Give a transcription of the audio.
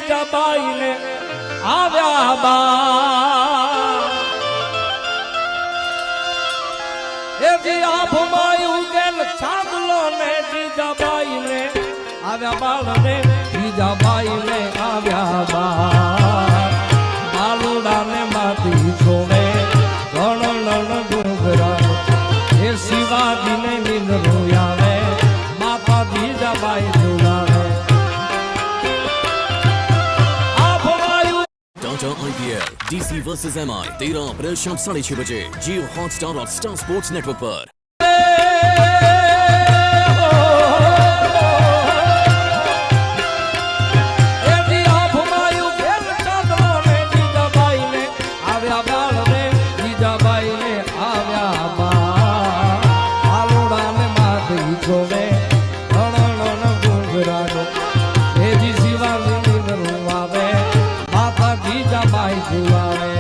જીજાબાઈ ને આવ્યા બા એ જી આભમાં ઉગેલ ચાંદલો ને જીજાબાઈ ને આવ્યા બાળ ને જીજાબાઈ ને આવ્યા બા બાલુડા ને માતી છોડે ગણન ડુંગરા એ શિવાજી ને નિંદરો આવે માતા જીજાબાઈ જોડાવે Tata IPL DC versus MI 13 अप्रैल शाम 6:30 बजे जियो हॉटस्टार और स्टार स्पोर्ट्स नेटवर्क पर। જીજાબાઈ